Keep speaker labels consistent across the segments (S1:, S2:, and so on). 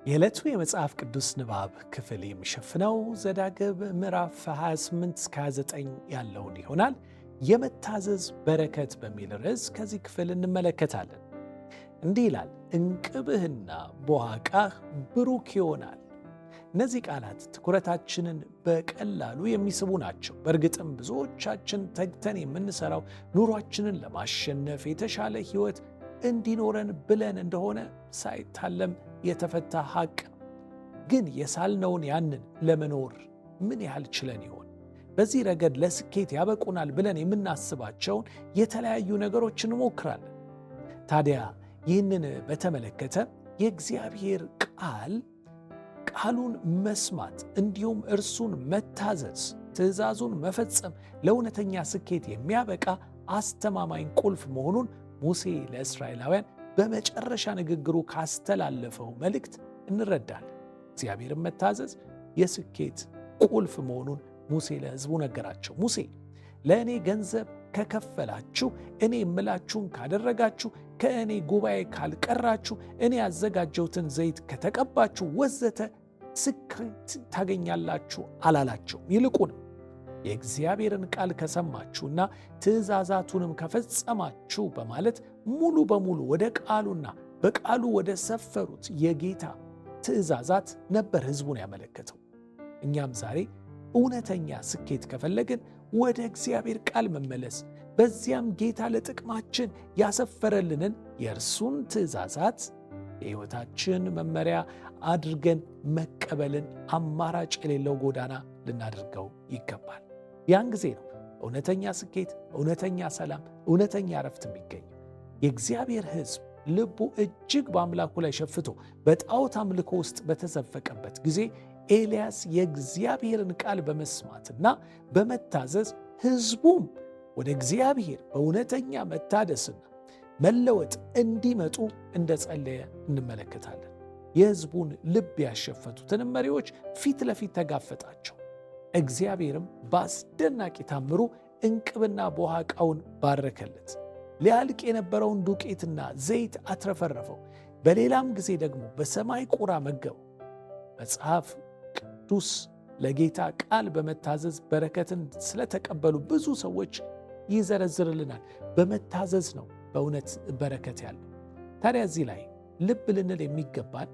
S1: የዕለቱ የመጽሐፍ ቅዱስ ንባብ ክፍል የሚሸፍነው ዘዳግም ምዕራፍ 28-29 ያለውን ይሆናል። የመታዘዝ በረከት በሚል ርዕስ ከዚህ ክፍል እንመለከታለን። እንዲህ ይላል፣ እንቅብህና ቦሃቃህ ብሩክ ይሆናል። እነዚህ ቃላት ትኩረታችንን በቀላሉ የሚስቡ ናቸው። በእርግጥም ብዙዎቻችን ተግተን የምንሠራው ኑሯችንን ለማሸነፍ የተሻለ ሕይወት እንዲኖረን ብለን እንደሆነ ሳይታለም የተፈታ ሐቅ ነው። ግን የሳልነውን ያንን ለመኖር ምን ያህል ችለን ይሆን? በዚህ ረገድ ለስኬት ያበቁናል ብለን የምናስባቸውን የተለያዩ ነገሮች እንሞክራለን። ታዲያ ይህንን በተመለከተ የእግዚአብሔር ቃሉን መስማት እንዲሁም እርሱን መታዘዝ፣ ትእዛዙን መፈጸም ለእውነተኛ ስኬት የሚያበቃ አስተማማኝ ቁልፍ መሆኑን ሙሴ ለእስራኤላውያን በመጨረሻ ንግግሩ ካስተላለፈው መልእክት እንረዳለን። እግዚአብሔርን መታዘዝ የስኬት ቁልፍ መሆኑን ሙሴ ለሕዝቡ ነገራቸው። ሙሴ ለእኔ ገንዘብ ከከፈላችሁ፣ እኔ የምላችሁን ካደረጋችሁ፣ ከእኔ ጉባኤ ካልቀራችሁ፣ እኔ ያዘጋጀሁትን ዘይት ከተቀባችሁ ወዘተ ስኬት ታገኛላችሁ አላላቸው። ይልቁንም የእግዚአብሔርን ቃል ከሰማችሁና ትእዛዛቱንም ከፈጸማችሁ በማለት ሙሉ በሙሉ ወደ ቃሉና በቃሉ ወደ ሰፈሩት የጌታ ትእዛዛት ነበር ሕዝቡን ያመለከተው። እኛም ዛሬ እውነተኛ ስኬት ከፈለግን ወደ እግዚአብሔር ቃል መመለስ፣ በዚያም ጌታ ለጥቅማችን ያሰፈረልንን የእርሱን ትእዛዛት የሕይወታችን መመሪያ አድርገን መቀበልን አማራጭ የሌለው ጎዳና ልናደርገው ይገባል። ያን ጊዜ ነው እውነተኛ ስኬት፣ እውነተኛ ሰላም፣ እውነተኛ ዕረፍት የሚገኘው። የእግዚአብሔር ሕዝብ ልቡ እጅግ በአምላኩ ላይ ሸፍቶ በጣዖት አምልኮ ውስጥ በተዘፈቀበት ጊዜ ኤልያስ የእግዚአብሔርን ቃል በመስማትና በመታዘዝ ሕዝቡም ወደ እግዚአብሔር በእውነተኛ መታደስና መለወጥ እንዲመጡ እንደጸለየ እንመለከታለን። የሕዝቡን ልብ ያሸፈቱትን መሪዎች ፊት ለፊት ተጋፈጣቸው። እግዚአብሔርም በአስደናቂ ታምሩ እንቅብና ቦሃቃውን ባረከለት። ሊያልቅ የነበረውን ዱቄትና ዘይት አትረፈረፈው። በሌላም ጊዜ ደግሞ በሰማይ ቁራ መገበው። መጽሐፍ ቅዱስ ለጌታ ቃል በመታዘዝ በረከትን ስለተቀበሉ ብዙ ሰዎች ይዘረዝርልናል። በመታዘዝ ነው በእውነት በረከት ያለው። ታዲያ እዚህ ላይ ልብ ልንል የሚገባን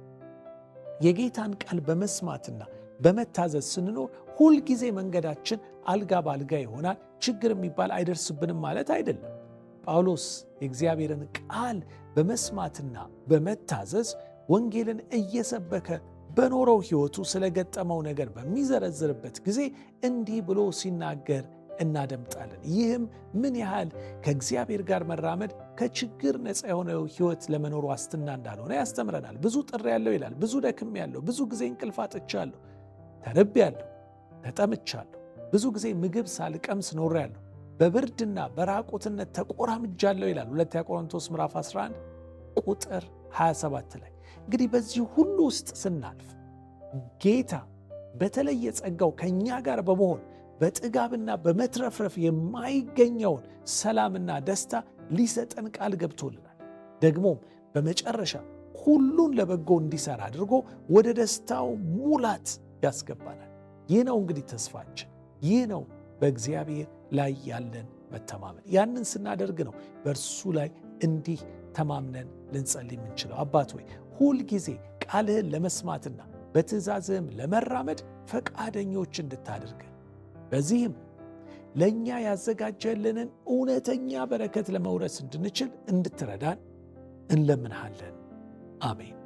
S1: የጌታን ቃል በመስማትና በመታዘዝ ስንኖር ሁልጊዜ መንገዳችን አልጋ በአልጋ ይሆናል፣ ችግር የሚባል አይደርስብንም ማለት አይደለም። ጳውሎስ የእግዚአብሔርን ቃል በመስማትና በመታዘዝ ወንጌልን እየሰበከ በኖረው ሕይወቱ ስለገጠመው ነገር በሚዘረዝርበት ጊዜ እንዲህ ብሎ ሲናገር እናደምጣለን። ይህም ምን ያህል ከእግዚአብሔር ጋር መራመድ ከችግር ነፃ የሆነው ሕይወት ለመኖር ዋስትና እንዳልሆነ ያስተምረናል። ብዙ ጥሬ ያለው ይላል፣ ብዙ ደክም ያለው፣ ብዙ ጊዜ እንቅልፍ አጥቻለሁ፣ ተርቤ ያለሁ፣ ተጠምቻለሁ፣ ብዙ ጊዜ ምግብ ሳልቀምስ ኖሬ ያለሁ፣ በብርድና በራቁትነት ተቆራምጃለሁ ይላል 2 ቆሮንቶስ ምዕራፍ 11 ቁጥር 27 ላይ። እንግዲህ በዚህ ሁሉ ውስጥ ስናልፍ ጌታ በተለየ ጸጋው ከእኛ ጋር በመሆን በጥጋብና በመትረፍረፍ የማይገኘውን ሰላምና ደስታ ሊሰጠን ቃል ገብቶልናል። ደግሞም በመጨረሻ ሁሉን ለበጎ እንዲሠራ አድርጎ ወደ ደስታው ሙላት ያስገባናል። ይህ ነው እንግዲህ ተስፋችን። ይህ ነው በእግዚአብሔር ላይ ያለን መተማመን። ያንን ስናደርግ ነው በእርሱ ላይ እንዲህ ተማምነን ልንጸልይ የምንችለው። አባት ሆይ ሁልጊዜ ቃልህን ለመስማትና በትእዛዝህም ለመራመድ ፈቃደኞች እንድታደርገን፣ በዚህም ለእኛ ያዘጋጀልንን እውነተኛ በረከት ለመውረስ እንድንችል እንድትረዳን እንለምንሃለን። አሜን።